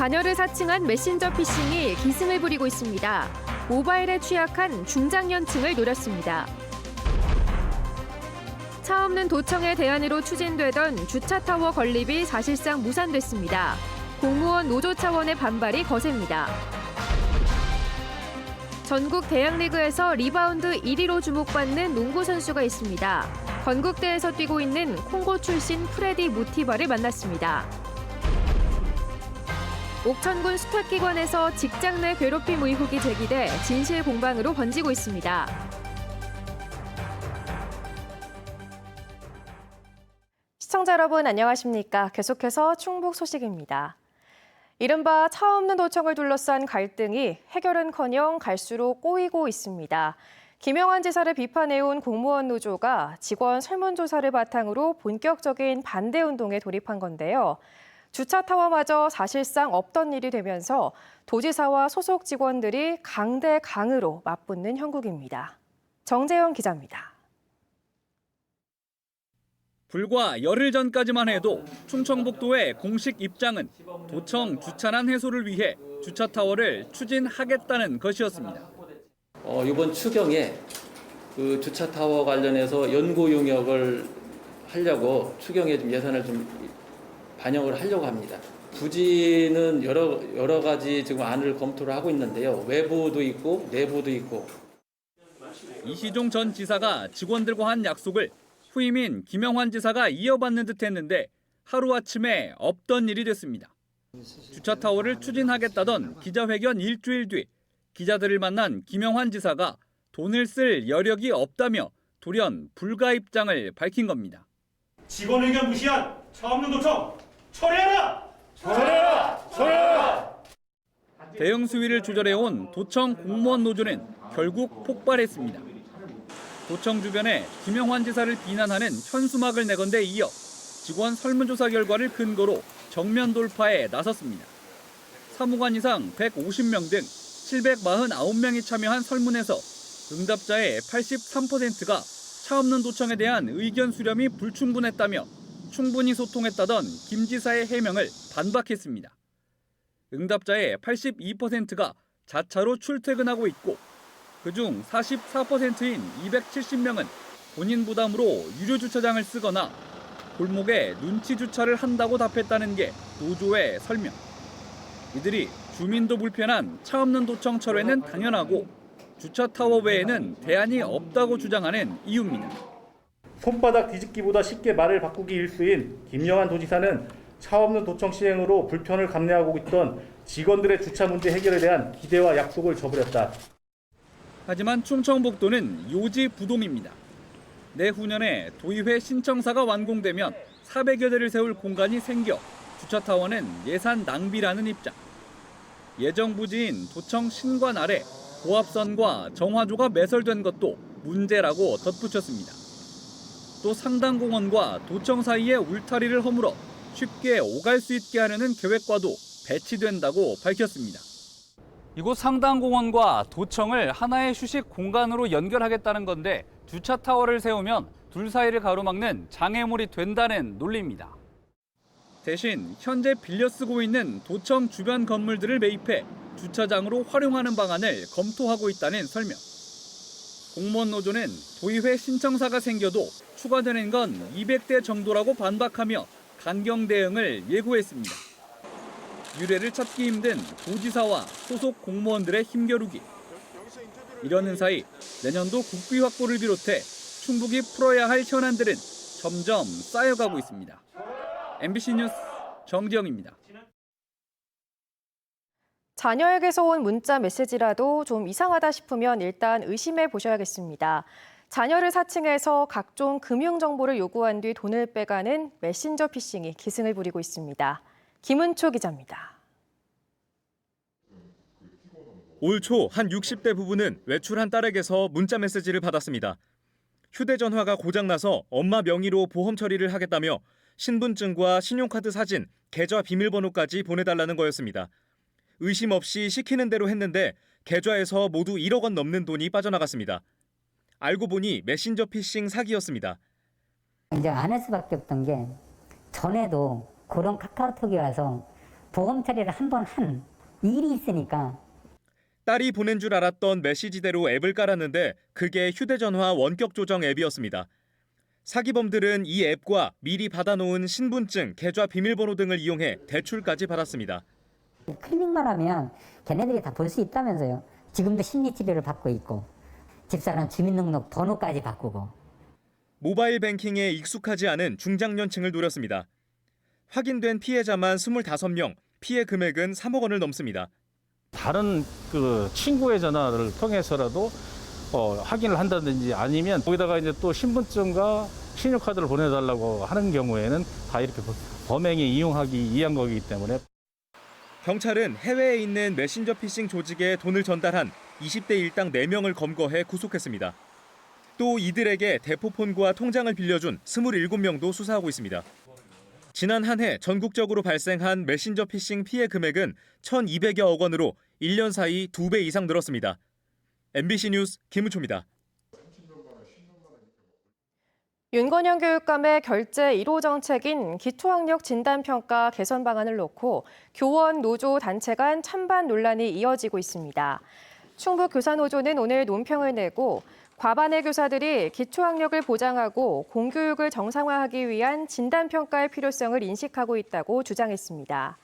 자녀를 사칭한 메신저 피싱이 기승을 부리고 있습니다. 모바일에 취약한 중장년층을 노렸습니다. 차 없는 도청의 대안으로 추진되던 주차타워 건립이 사실상 무산됐습니다. 공무원 노조 차원의 반발이 거셉니다. 전국 대학리그에서 리바운드 1위로 주목받는 농구 선수가 있습니다. 건국대에서 뛰고 있는 콩고 출신 프레디 무티바를 만났습니다. 옥천군 수탁기관에서 직장 내 괴롭힘 의혹이 제기돼 진실 공방으로 번지고 있습니다. 시청자 여러분 안녕하십니까? 계속해서 충북 소식입니다. 이른바 차 없는 도청을 둘러싼 갈등이 해결은커녕 갈수록 꼬이고 있습니다. 김영환 지사를 비판해온 공무원 노조가 직원 설문조사를 바탕으로 본격적인 반대 운동에 돌입한 건데요. 주차타워마저 사실상 없던 일이 되면서 도지사와 소속 직원들이 강대강으로 맞붙는 형국입니다. 정재영 기자입니다. 불과 열흘 전까지만 해도 충청북도의 공식 입장은 도청 주차난 해소를 위해 주차타워를 추진하겠다는 것이었습니다. 이번 추경에 그 주차타워 관련해서 연구 용역을 하려고 추경에 좀 예산을 좀 반영을 하려고 합니다. 부지는 여러 가지 지금 안을 검토를 하고 있는데요. 외부도 있고 내부도 있고. 이시종 전 지사가 직원들과 한 약속을 후임인 김영환 지사가 이어받는 듯 했는데 하루아침에 없던 일이 됐습니다. 주차타워를 추진하겠다던 기자회견 일주일 뒤 기자들을 만난 김영환 지사가 돈을 쓸 여력이 없다며 돌연 불가 입장을 밝힌 겁니다. 직원 의견 무시한 차 없는 도청 처리하라! 처리하라! 처리하라! 대응 수위를 조절해온 도청 공무원 노조는 결국 폭발했습니다. 도청 주변에 김영환 지사를 비난하는 현수막을 내건 데 이어 직원 설문조사 결과를 근거로 정면 돌파에 나섰습니다. 사무관 이상 150명 등 749명이 참여한 설문에서 응답자의 83%가 차 없는 도청에 대한 의견 수렴이 불충분했다며 충분히 소통했다던 김 지사의 해명을 반박했습니다. 응답자의 82%가 자차로 출퇴근하고 있고 그중 44%인 270명은 본인 부담으로 유료 주차장을 쓰거나 골목에 눈치 주차를 한다고 답했다는 게 노조의 설명. 이들이 주민도 불편한 차 없는 도청 철회는 당연하고 주차타워 외에는 대안이 없다고 주장하는 이유입니다. 손바닥 뒤집기보다 쉽게 말을 바꾸기 일수인 김영환 도지사는 차 없는 도청 시행으로 불편을 감내하고 있던 직원들의 주차 문제 해결에 대한 기대와 약속을 저버렸다. 하지만 충청북도는 요지부동입니다. 내후년에 도의회 신청사가 완공되면 400여 대를 세울 공간이 생겨 주차타워는 예산 낭비라는 입장. 예정 부지인 도청 신관 아래 고압선과 정화조가 매설된 것도 문제라고 덧붙였습니다. 또 상당공원과 도청 사이의 울타리를 허물어 쉽게 오갈 수 있게 하려는 계획과도 배치된다고 밝혔습니다. 이곳 상당공원과 도청을 하나의 휴식 공간으로 연결하겠다는 건데 주차타워를 세우면 둘 사이를 가로막는 장애물이 된다는 논리입니다. 대신 현재 빌려 쓰고 있는 도청 주변 건물들을 매입해 주차장으로 활용하는 방안을 검토하고 있다는 설명. 공무원 노조는 도의회 신청사가 생겨도 추가되는 건 200대 정도라고 반박하며 강경 대응을 예고했습니다. 유례를 찾기 힘든 도지사와 소속 공무원들의 힘겨루기. 이러는 사이 내년도 국비 확보를 비롯해 충북이 풀어야 할 현안들은 점점 쌓여가고 있습니다. MBC 뉴스 정지영입니다. 자녀에게서 온 문자 메시지라도 좀 이상하다 싶으면 일단 의심해 보셔야겠습니다. 자녀를 사칭해서 각종 금융 정보를 요구한 뒤 돈을 빼가는 메신저 피싱이 기승을 부리고 있습니다. 김은초 기자입니다. 올 초 한 60대 부부는 외출한 딸에게서 문자 메시지를 받았습니다. 휴대전화가 고장나서 엄마 명의로 보험 처리를 하겠다며 신분증과 신용카드 사진, 계좌 비밀번호까지 보내달라는 거였습니다. 의심 없이 시키는 대로 했는데 계좌에서 모두 1억 원 넘는 돈이 빠져나갔습니다. 알고 보니 메신저 피싱 사기였습니다. 이제 안 할 수밖에 없던 게 전에도 그런 카카오톡이 와서 보험 처리를 한 번 한 일이 있으니까 딸이 보낸 줄 알았던 메시지대로 앱을 깔았는데 그게 휴대전화 원격 조정 앱이었습니다. 사기범들은 이 앱과 미리 받아놓은 신분증, 계좌 비밀번호 등을 이용해 대출까지 받았습니다. 클릭만 하면 걔네들이 다 볼 수 있다면서요. 지금도 심리치료를 받고 있고 집사람 주민등록 번호까지 바꾸고. 모바일 뱅킹에 익숙하지 않은 중장년층을 노렸습니다. 확인된 피해자만 25명, 피해 금액은 3억 원을 넘습니다. 다른 그 친구의 전화를 통해서라도 확인을 한다든지 아니면 거기다가 이제 또 신분증과 신용카드를 보내달라고 하는 경우에는 다 이렇게 범행에 이용하기 위한 거기 때문에. 경찰은 해외에 있는 메신저 피싱 조직에 돈을 전달한 20대 일당 4명을 검거해 구속했습니다. 또 이들에게 대포폰과 통장을 빌려준 27명도 수사하고 있습니다. 지난 한 해 전국적으로 발생한 메신저 피싱 피해 금액은 1,200여억 원으로 1년 사이 2배 이상 늘었습니다. MBC 뉴스 김우초입니다. 윤건영 교육감의 결제 1호 정책인 기초학력 진단평가 개선 방안을 놓고 교원, 노조, 단체 간 찬반 논란이 이어지고 있습니다. 충북교사노조는 오늘 논평을 내고 과반의 교사들이 기초학력을 보장하고 공교육을 정상화하기 위한 진단평가의 필요성을 인식하고 있다고 주장했습니다.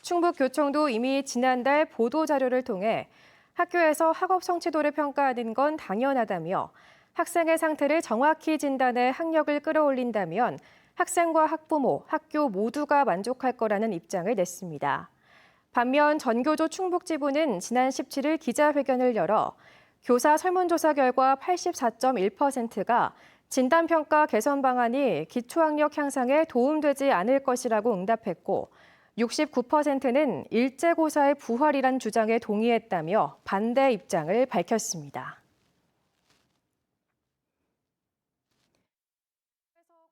충북교총도 이미 지난달 보도자료를 통해 학교에서 학업 성취도를 평가하는 건 당연하다며 학생의 상태를 정확히 진단해 학력을 끌어올린다면 학생과 학부모, 학교 모두가 만족할 거라는 입장을 냈습니다. 반면 전교조 충북지부는 지난 17일 기자회견을 열어 교사 설문조사 결과 84.1%가 진단평가 개선 방안이 기초학력 향상에 도움되지 않을 것이라고 응답했고 69%는 일제고사의 부활이란 주장에 동의했다며 반대 입장을 밝혔습니다.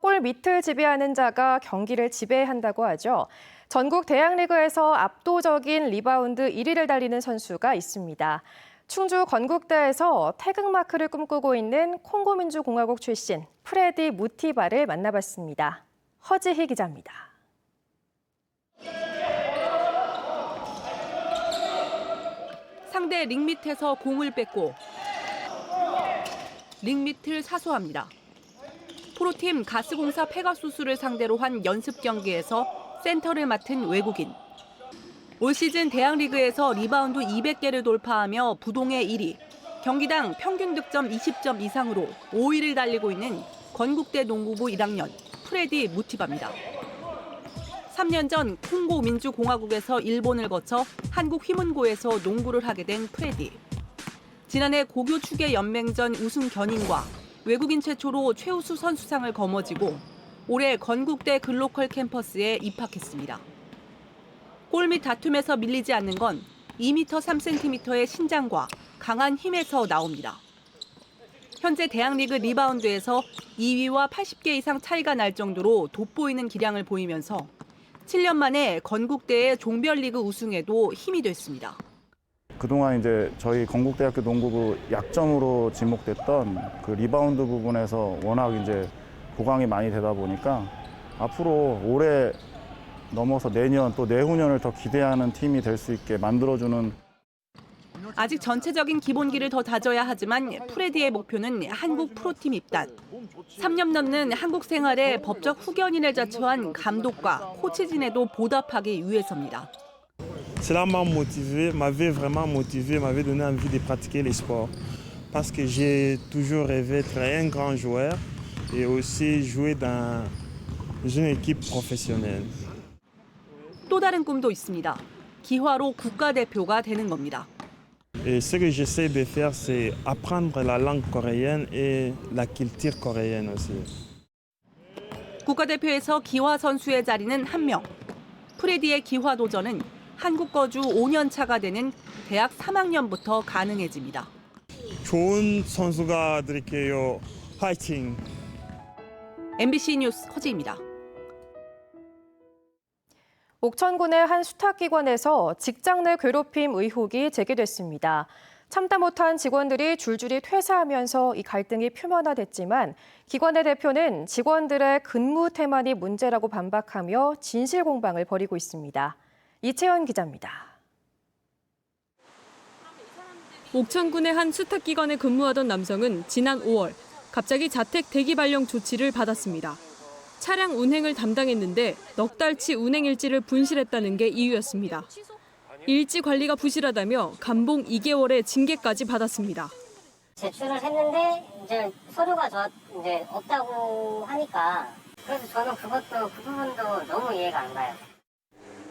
골 밑을 지배하는 자가 경기를 지배한다고 하죠. 전국 대학리그에서 압도적인 리바운드 1위를 달리는 선수가 있습니다. 충주 건국대에서 태극마크를 꿈꾸고 있는 콩고민주공화국 출신 프레디 무티바를 만나봤습니다. 허지희 기자입니다. 상대 링 밑에서 공을 뺏고 링 밑을 사수합니다. 프로팀 가스공사 페가수스를 상대로 한 연습 경기에서 센터를 맡은 외국인. 올 시즌 대학리그에서 리바운드 200개를 돌파하며 부동의 1위, 경기당 평균 득점 20점 이상으로 5위를 달리고 있는 건국대 농구부 1학년 프레디 무티바입니다. 3년 전 콩고 민주공화국에서 일본을 거쳐 한국 휘문고에서 농구를 하게 된 프레디. 지난해 고교 축의 연맹전 우승 견인과 외국인 최초로 최우수 선수상을 거머쥐고 올해 건국대 글로컬 캠퍼스에 입학했습니다. 골밑 다툼에서 밀리지 않는 건 2m 3cm의 신장과 강한 힘에서 나옵니다. 현재 대학리그 리바운드에서 2위와 80개 이상 차이가 날 정도로 돋보이는 기량을 보이면서 7년 만에 건국대의 종별리그 우승에도 힘이 됐습니다. 그동안 이제 저희 건국대학교 농구부 약점으로 지목됐던 그 리바운드 부분에서 워낙 이제 보강이 많이 되다 보니까 앞으로 올해 넘어서 내년 또 내후년을 더 기대하는 팀이 될 수 있게 만들어주는. 아직 전체적인 기본기를 더 다져야 하지만 프레디의 목표는 한국 프로팀 입단. 3년 넘는 한국 생활에 법적 후견인을 자처한 감독과 코치진에도 보답하기 위해서입니다. Cela m'a motivé, m'avait vraiment motivé, m'avait donné envie de pratiquer les sports. Parce que j'ai toujours rêvé d'être un grand joueur et aussi jouer dans une équipe professionnelle. 또 다른 꿈도 있습니다. 기화로 국가대표가 되는 겁니다. Et ce que j'essaie de faire, c'est apprendre la langue coréenne et la culture coréenne aussi. 국가대표에서 기화 선수의 자리는 한 명. 프레디의 기화 도전은 한국 거주 5년 차가 되는 대학 3학년부터 가능해집니다. 좋은 선수가 될게요. 파이팅! MBC 뉴스 허지입니다. 옥천군의 한 수탁기관에서 직장 내 괴롭힘 의혹이 제기됐습니다. 참다 못한 직원들이 줄줄이 퇴사하면서 이 갈등이 표면화됐지만 기관의 대표는 직원들의 근무 태만이 문제라고 반박하며 진실 공방을 벌이고 있습니다. 이채연 기자입니다. 옥천군의 한 수탁기관에 근무하던 남성은 지난 5월 갑자기 자택 대기 발령 조치를 받았습니다. 차량 운행을 담당했는데 넉 달치 운행 일지를 분실했다는 게 이유였습니다. 일지 관리가 부실하다며 감봉 2개월의 징계까지 받았습니다. 제출을 했는데 이제 서류가 이제 없다고 하니까 그래서 저는 그 부분도 너무 이해가 안 가요.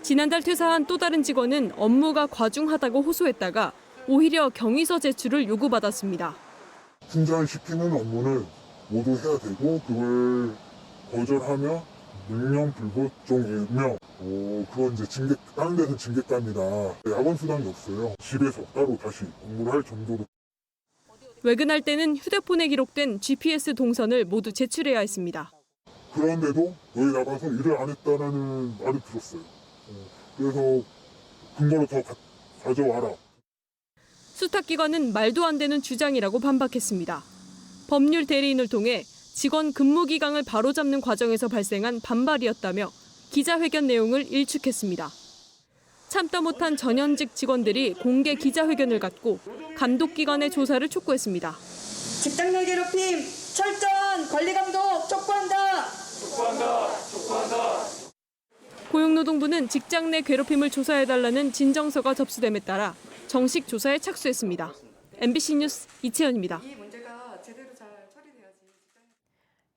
지난달 퇴사한 또 다른 직원은 업무가 과중하다고 호소했다가 오히려 경위서 제출을 요구받았습니다. 승자시키는 업무를 모두 해야 되고 그걸 거절하면 명령불복종이며 그건 이제 다른 데서 징계감이다. 야간 수당이 없어요. 집에서 따로 다시 업무를 할 정도로. 외근할 때는 휴대폰에 기록된 GPS 동선을 모두 제출해야 했습니다. 그런데도 너희 나가서 일을 안 했다는 말을 들었어요. 그래서 근거를 더 가져와라. 수탁기관은 말도 안 되는 주장이라고 반박했습니다. 법률 대리인을 통해 직원 근무 기강을 바로잡는 과정에서 발생한 반발이었다며 기자회견 내용을 일축했습니다. 참다 못한 전현직 직원들이 공개 기자회견을 갖고 감독기관의 조사를 촉구했습니다. 직장 내 괴롭힘 철저한 관리감독 촉구한다. 고용노동부는 직장 내 괴롭힘을 조사해달라는 진정서가 접수됨에 따라 정식 조사에 착수했습니다. MBC 뉴스 이채연입니다.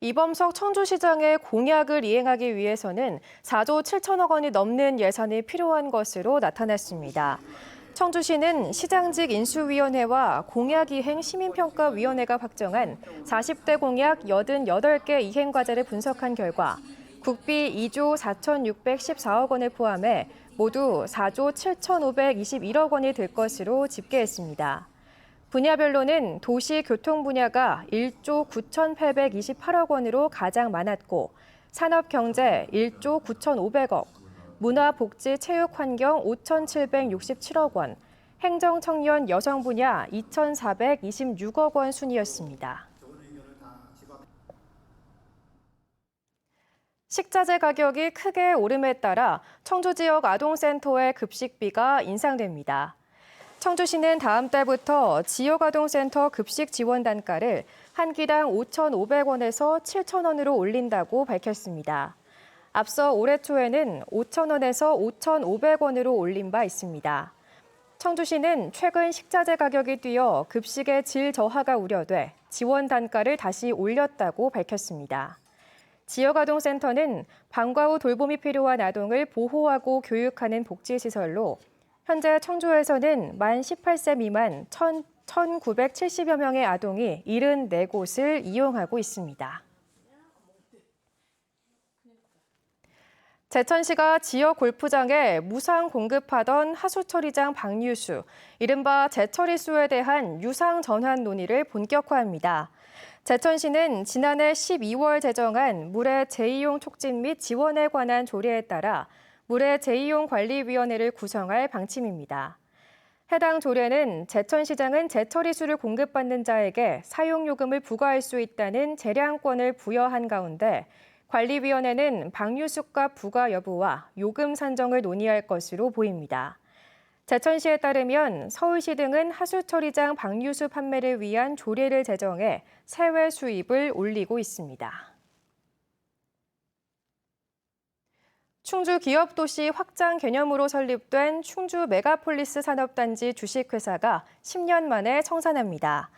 이범석 청주시장의 공약을 이행하기 위해서는 4조 7천억 원이 넘는 예산이 필요한 것으로 나타났습니다. 청주시는 시장직 인수위원회와 공약이행 시민평가위원회가 확정한 40대 공약 88개 이행 과제를 분석한 결과 국비 2조 4,614억 원을 포함해 모두 4조 7,521억 원이 들 것으로 집계했습니다. 분야별로는 도시교통 분야가 1조 9,828억 원으로 가장 많았고 산업경제 1조 9,500억, 문화복지체육환경 5,767억 원, 행정청년 여성 분야 2,426억 원 순이었습니다. 식자재 가격이 크게 오름에 따라 청주 지역 아동센터의 급식비가 인상됩니다. 청주시는 다음 달부터 지역아동센터 급식 지원 단가를 한 끼당 5,500원에서 7,000원으로 올린다고 밝혔습니다. 앞서 올해 초에는 5,000원에서 5,500원으로 올린 바 있습니다. 청주시는 최근 식자재 가격이 뛰어 급식의 질 저하가 우려돼 지원 단가를 다시 올렸다고 밝혔습니다. 지역아동센터는 방과 후 돌봄이 필요한 아동을 보호하고 교육하는 복지시설로 현재 청주에서는 만 18세 미만 1,970여 명의 아동이 74곳을 이용하고 있습니다. 제천시가 지역 골프장에 무상 공급하던 하수처리장 방류수, 이른바 제처리수에 대한 유상 전환 논의를 본격화합니다. 제천시는 지난해 12월 제정한 물의 재이용 촉진 및 지원에 관한 조례에 따라 물의 재이용 관리위원회를 구성할 방침입니다. 해당 조례는 제천시장은 제처리수를 공급받는 자에게 사용요금을 부과할 수 있다는 재량권을 부여한 가운데 관리위원회는 방류수값 부과 여부와 요금 산정을 논의할 것으로 보입니다. 제천시에 따르면 서울시 등은 하수처리장 방류수 판매를 위한 조례를 제정해 세외 수입을 올리고 있습니다. 충주 기업도시 확장 개념으로 설립된 충주 메가폴리스 산업단지 주식회사가 10년 만에 청산합니다.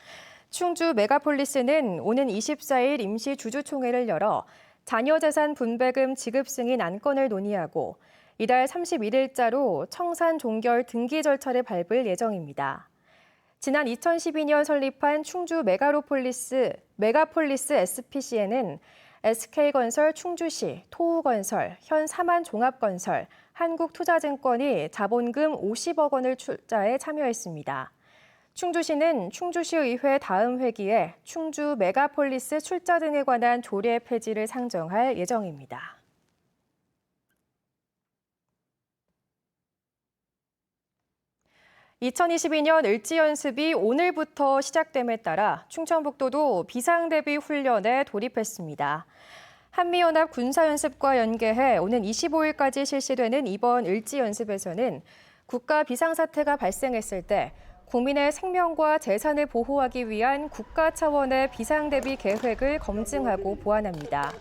충주 메가폴리스는 오는 24일 임시 주주총회를 열어 자녀재산 분배금 지급 승인 안건을 논의하고 이달 31일자로 청산 종결 등기 절차를 밟을 예정입니다. 지난 2012년 설립한 충주 메가폴리스 SPC에는 SK건설 충주시, 토우건설, 현삼한종합건설, 한국투자증권이 자본금 50억 원을 출자해 참여했습니다. 충주시는 충주시의회 다음 회기에 충주 메가폴리스 출자 등에 관한 조례 폐지를 상정할 예정입니다. (2022년) 을지연습이 오늘부터 시작됨에 따라 충청북도도 비상대비 훈련에 돌입했습니다. 한미연합 군사연습과 연계해 오는 25일까지 실시되는 이번 을지연습에서는 국가 비상사태가 발생했을 때 국민의 생명과 재산을 보호하기 위한 국가 차원의 비상대비 계획을 검증하고 보완합니다.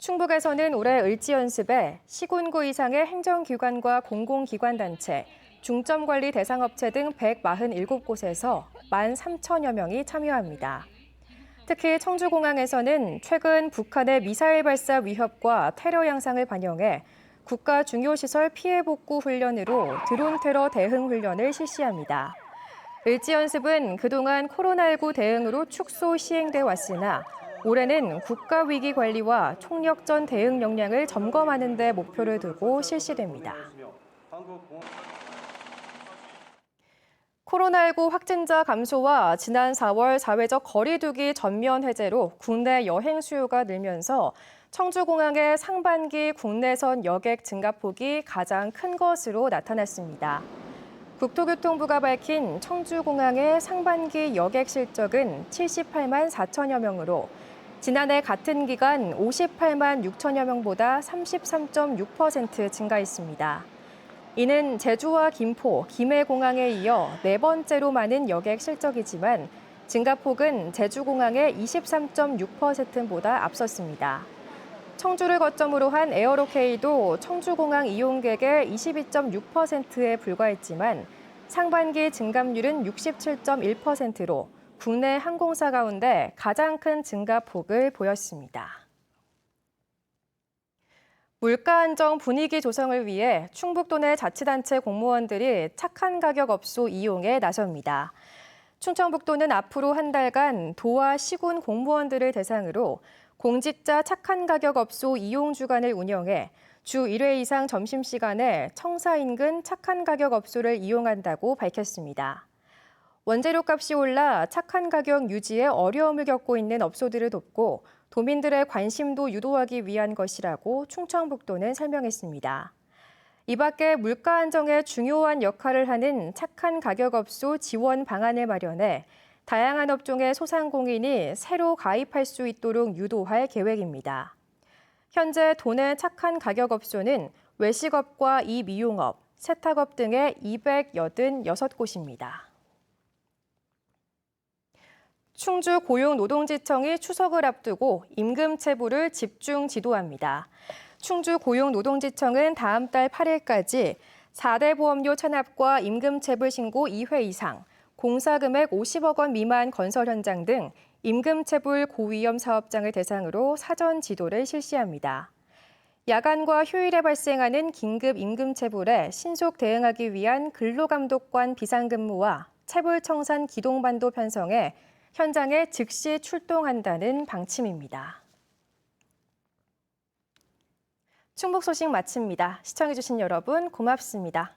충북에서는 올해 을지연습에 시군구 이상의 행정기관과 공공기관단체, 중점관리 대상업체 등 147곳에서 13,000여 명이 참여합니다. 특히 청주공항에서는 최근 북한의 미사일 발사 위협과 테러 양상을 반영해 국가 중요시설 피해 복구 훈련으로 드론 테러 대응 훈련을 실시합니다. 을지연습은 그동안 코로나19 대응으로 축소 시행돼 왔으나 올해는 국가위기 관리와 총력전 대응 역량을 점검하는 데 목표를 두고 실시됩니다. 코로나19 확진자 감소와 지난 4월 사회적 거리 두기 전면 해제로 국내 여행 수요가 늘면서 청주공항의 상반기 국내선 여객 증가폭이 가장 큰 것으로 나타났습니다. 국토교통부가 밝힌 청주공항의 상반기 여객 실적은 78만 4천여 명으로 지난해 같은 기간 58만 6천여 명보다 33.6% 증가했습니다. 이는 제주와 김포, 김해공항에 이어 네 번째로 많은 여객 실적이지만 증가폭은 제주공항의 23.6%보다 앞섰습니다. 청주를 거점으로 한 에어로케이도 청주공항 이용객의 22.6%에 불과했지만 상반기 증감률은 67.1%로 국내 항공사 가운데 가장 큰 증가폭을 보였습니다. 물가 안정 분위기 조성을 위해 충북도 내 자치단체 공무원들이 착한 가격 업소 이용에 나섭니다. 충청북도는 앞으로 한 달간 도와 시군 공무원들을 대상으로 공직자 착한 가격 업소 이용 주간을 운영해 주 1회 이상 점심시간에 청사 인근 착한 가격 업소를 이용한다고 밝혔습니다. 원재료값이 올라 착한 가격 유지에 어려움을 겪고 있는 업소들을 돕고 도민들의 관심도 유도하기 위한 것이라고 충청북도는 설명했습니다. 이 밖에 물가 안정에 중요한 역할을 하는 착한 가격업소 지원 방안을 마련해 다양한 업종의 소상공인이 새로 가입할 수 있도록 유도할 계획입니다. 현재 도내 착한 가격업소는 외식업과 이미용업, 세탁업 등의 286곳입니다. 충주 고용노동지청이 추석을 앞두고 임금 체불을 집중 지도합니다. 충주 고용노동지청은 다음 달 8일까지 4대 보험료 체납과 임금 체불 신고 2회 이상, 공사금액 50억 원 미만 건설 현장 등 임금 체불 고위험 사업장을 대상으로 사전 지도를 실시합니다. 야간과 휴일에 발생하는 긴급 임금 체불에 신속 대응하기 위한 근로감독관 비상근무와 체불 청산 기동반도 편성해 현장에 즉시 출동한다는 방침입니다. 충북 소식 마칩니다. 시청해주신 여러분 고맙습니다.